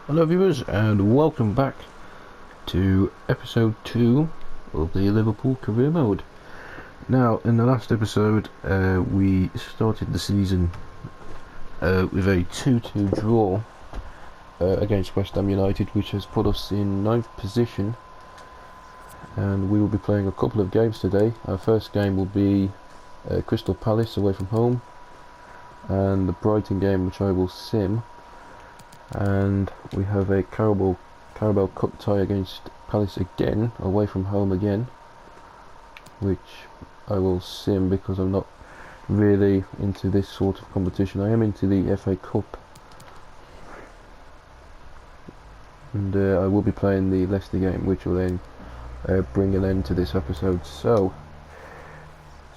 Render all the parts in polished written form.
Hello viewers and welcome back to episode 2 of the Liverpool career mode. Now in the last episode we started the season with a 2-2 draw against West Ham United, which has put us in 9th position, and we will be playing a couple of games today. Our first game will be Crystal Palace away from home, and the Brighton game, which I will sim. And we have a Carabao Cup tie against Palace again, away from home again, which I will sim because I'm not really into this sort of competition. I am into the FA Cup, and I will be playing the Leicester game, which will then bring an end to this episode. So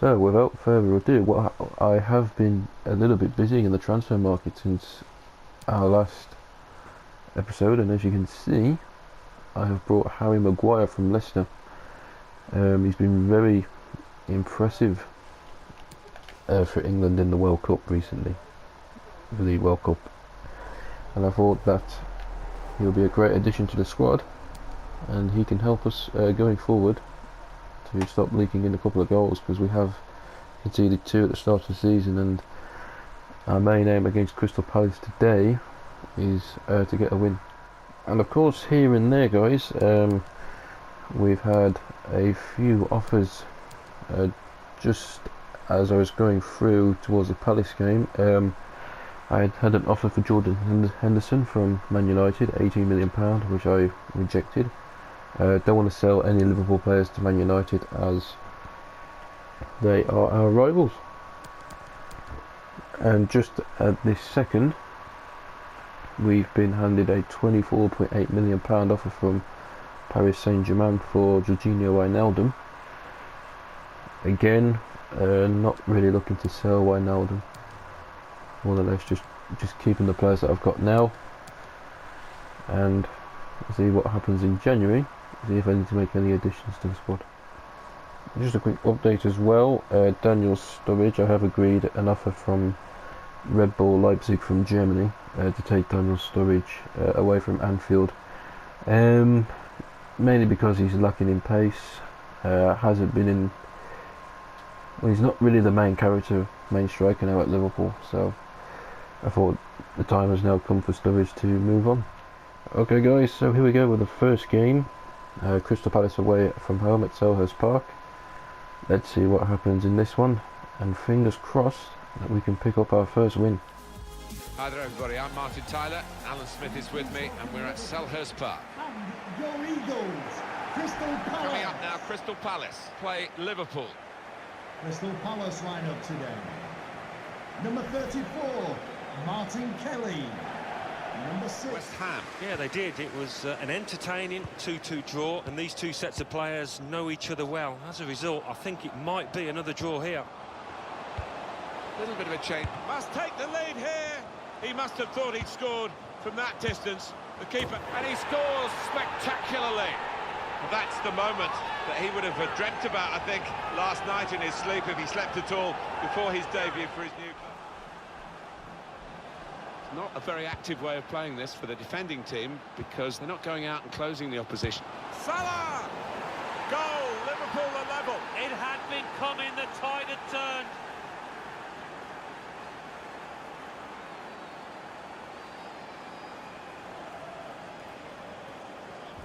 without further ado, I have been a little bit busy in the transfer market since our last episode, and as you can see, I have brought Harry Maguire from Leicester. He's been very impressive for England in the World Cup recently, and I thought that he'll be a great addition to the squad, and he can help us going forward to stop leaking in a couple of goals, because we have conceded 2 at the start of the season, and our main aim against Crystal Palace today is to get a win. And of course, here and there, guys, we've had a few offers just as I was going through towards the Palace game. I had an offer for Jordan Henderson from Man United, £18 million, which I rejected. Don't want to sell any Liverpool players to Man United as they are our rivals. And just at this second, we've been handed a £24.8 million offer from Paris Saint-Germain for Jorginho Wijnaldum. Again, not really looking to sell Wijnaldum. More or less just keeping the players that I've got now, and see what happens in January. See if I need to make any additions to the squad. Just a quick update as well. Daniel Sturridge, I have agreed an offer from Red Bull Leipzig from Germany to take Daniel Sturridge away from Anfield, mainly because he's lacking in pace. Hasn't been in. Well, he's not really the main striker now at Liverpool, so I thought the time has now come for Sturridge to move on. Okay guys, so here we go with the first game. Crystal Palace away from home at Selhurst Park. Let's see what happens in this one, and fingers crossed that we can pick up our first win. Hi there everybody, I'm Martin Tyler, Alan Smith is with me, and we're at Selhurst Park. And your Eagles, Crystal Palace. Coming up now, Crystal Palace play Liverpool. Crystal Palace lineup today. Number 34, Martin Kelly. Number 6. West Ham. Yeah, they did. It was an entertaining 2-2 draw, and these two sets of players know each other well. As a result, I think it might be another draw here. A little bit of a change. Must take the lead here. He must have thought he'd scored from that distance, the keeper. And he scores spectacularly. That's the moment that he would have dreamt about, I think, last night in his sleep, if he slept at all, before his debut for his new club. It's not a very active way of playing this for the defending team, because they're not going out and closing the opposition. Salah! Goal! Liverpool are level. It had been coming, the tide had turned.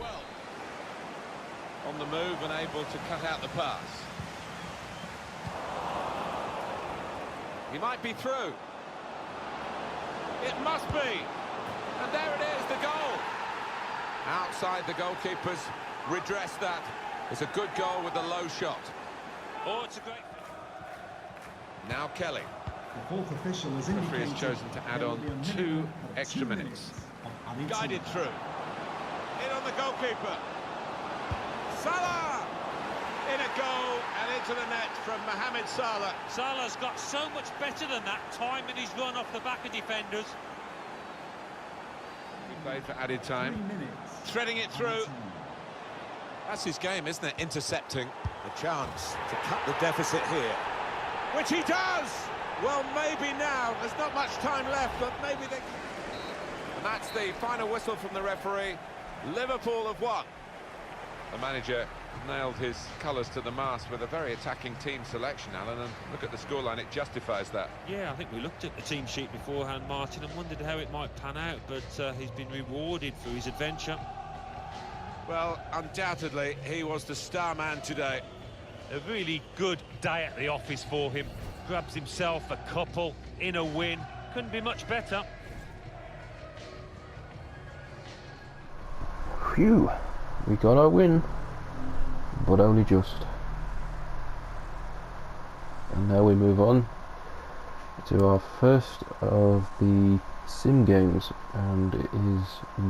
Well, on the move and able to cut out the pass. He might be through. It must be. And there it is, the goal. Outside, the goalkeepers redress that. It's a good goal with a low shot. Oh, it's a great... Now Kelly. The fourth official has The referee indicated has chosen to add on 2 extra minutes. Guided through. In on the goalkeeper. Salah! In a goal and into the net from Mohamed Salah. Salah's got so much better than that, timing his run off the back of defenders. He played for added time. 3 minutes. Threading it through. That's his game, isn't it? Intercepting. The chance to cut the deficit here. Which he does! Well, maybe now. There's not much time left, but maybe they... And that's the final whistle from the referee. Liverpool have won. The manager nailed his colours to the mast with a very attacking team selection, Alan, and look at the scoreline, it justifies that. Yeah, I think we looked at the team sheet beforehand, Martin, and wondered how it might pan out, but he's been rewarded for his adventure. Well, undoubtedly, he was the star man today. A really good day at the office for him. Grabs himself a couple in a win. Couldn't be much better. Phew, we got our win, but only just. And now we move on to our first of the sim games, and it is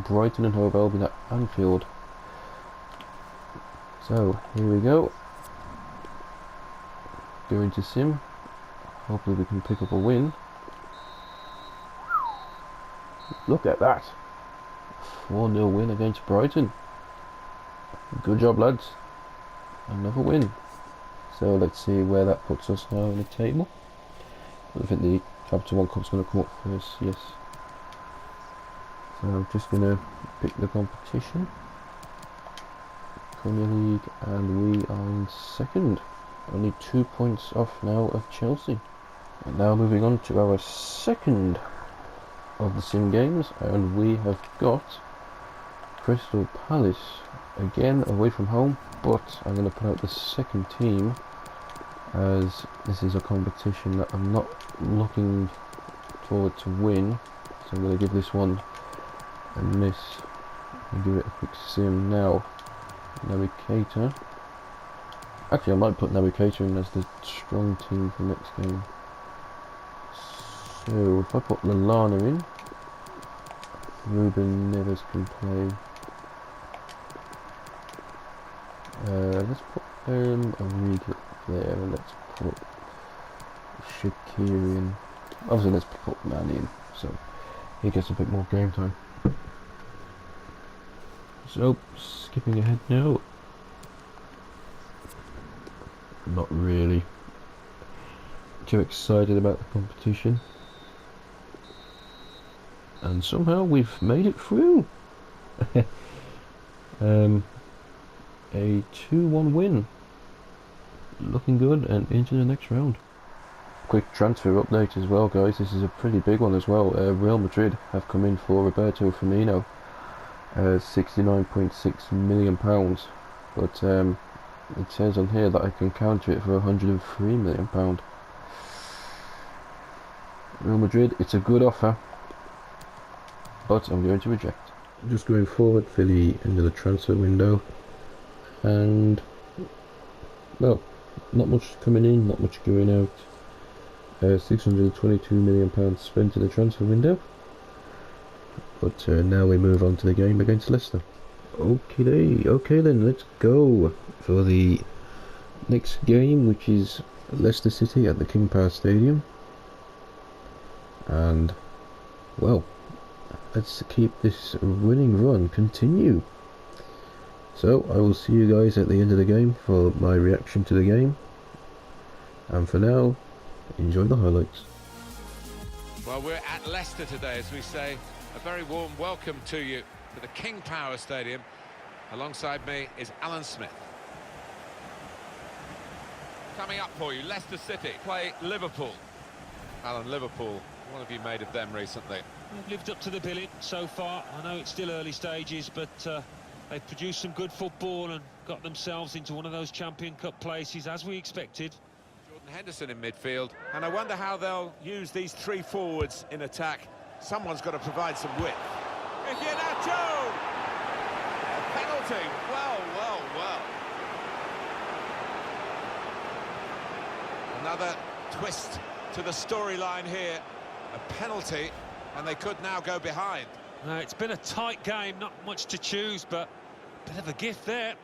Brighton and Hove Albion at Anfield. So here we go. Going to sim. Hopefully we can pick up a win. Look at that. 4-0 win against Brighton. Good job, lads. Another win. So let's see where that puts us now in the table. I think the Capital One Cup's going to come up first, yes. So I'm just going to pick the competition. Premier League, and we are in second. Only 2 points off now of Chelsea. And now moving on to our second of the sim games, and we have got Crystal Palace, again away from home, but I'm going to put out the second team as this is a competition that I'm not looking forward to win, so I'm going to give this one a miss and give it a quick sim now. Navigator. Actually, I might put Navigator in as the strong team for next game. So if I put Lallana in, Ruben Neves can play. Let's put Origi there, and let's put Shaqiri in. Obviously, let's put Man in, so he gets a bit more game time. So, skipping ahead now. Not really too excited about the competition. And somehow we've made it through. A 2-1 win. Looking good, and into the next round. Quick transfer update as well, guys. This is a pretty big one as well. Real Madrid have come in for Roberto Firmino. £69.6 million, but it says on here that I can counter it for £103 million. Real Madrid, it's a good offer, but I'm going to reject. Just going forward for the end of the transfer window, and well, not much coming in, not much going out. £622 million spent in the transfer window. But now we move on to the game against Leicester. Okay then, let's go for the next game, which is Leicester City at the King Power Stadium. And, well, let's keep this winning run continue. So, I will see you guys at the end of the game for my reaction to the game. And for now, enjoy the highlights. Well, we're at Leicester today, as we say. A very warm welcome to you to the King Power Stadium. Alongside me is Alan Smith. Coming up for you, Leicester City play Liverpool. Alan, Liverpool, what have you made of them recently? They've lived up to the billing so far. I know it's still early stages, but they've produced some good football and got themselves into one of those Champions Cup places, as we expected. Jordan Henderson in midfield, and I wonder how they'll use these three forwards in attack. Someone's got to provide some width. Iheanacho! Penalty. Well. Another twist to the storyline here. A penalty, and they could now go behind. It's been a tight game, not much to choose, but a bit of a gift there.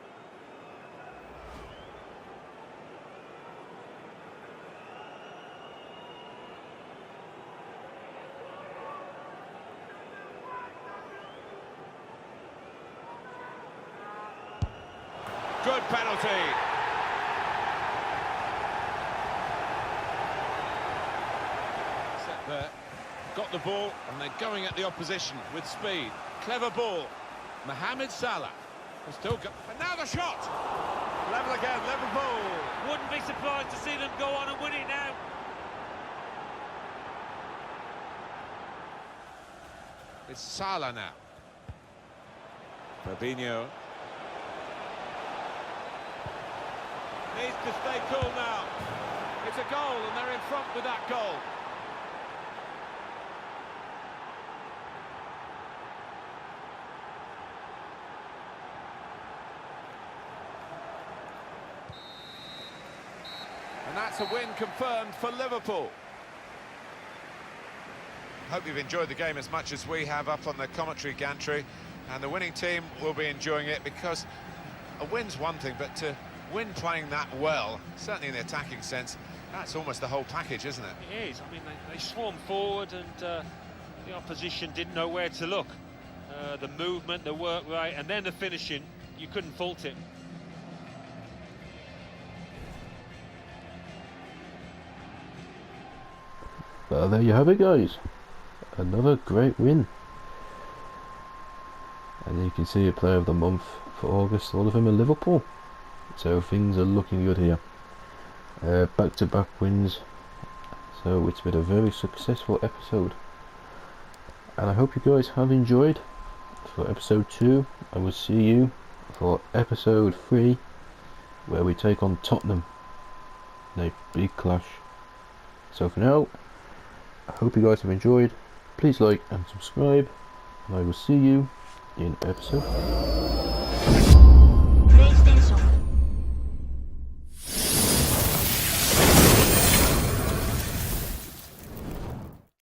Good penalty. Set there. got the ball and they're going at the opposition with speed. Clever ball. Mohamed Salah has still got, and now the shot. Level again, Liverpool. Wouldn't be surprised to see them go on and win it now. It's Salah now. Fabinho. Needs to stay cool now. It's a goal and they're in front with that goal. And that's a win confirmed for Liverpool. Hope you've enjoyed the game as much as we have up on the commentary gantry, and the winning team will be enjoying it, because a win's one thing, but to win playing that well, certainly in the attacking sense, that's almost the whole package, isn't it? It is. I mean, they swarmed forward and the opposition didn't know where to look. The movement, the work rate, and then the finishing, you couldn't fault it. Well, there you have it, guys. Another great win. And you can see a player of the month for August, all of them in Liverpool. So things are looking good here. Back-to-back wins. So it's been a very successful episode. And I hope you guys have enjoyed for episode 2. I will see you for episode 3, where we take on Tottenham in a big clash. So for now, I hope you guys have enjoyed. Please like and subscribe, and I will see you in episode 4.